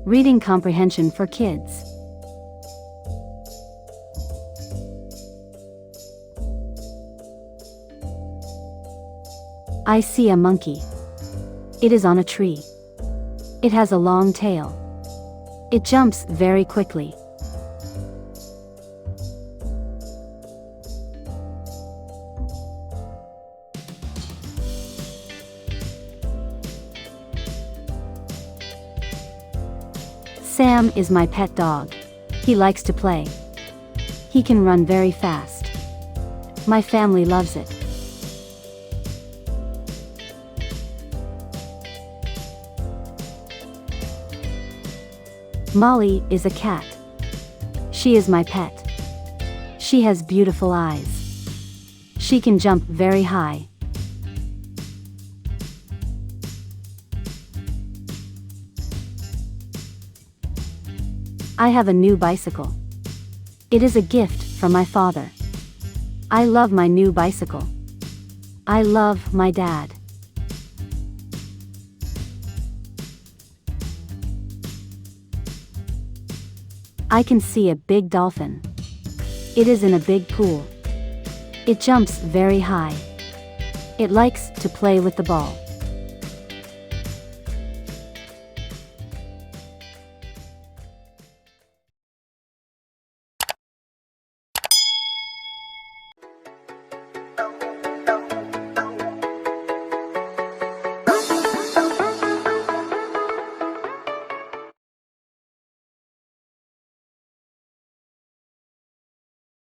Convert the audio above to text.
Reading comprehension for kids. I see a monkey. It is on a tree. It has a long tail. It jumps very quickly. Sam is my pet dog. He likes to play. He can run very fast. My family loves it. Molly is a cat. She is my pet. She has beautiful eyes. She can jump very high. I have a new bicycle. It is a gift from my father. I love my new bicycle. I love my dad. I can see a big dolphin. It is in a big pool. It jumps very high. It likes to play with the ball.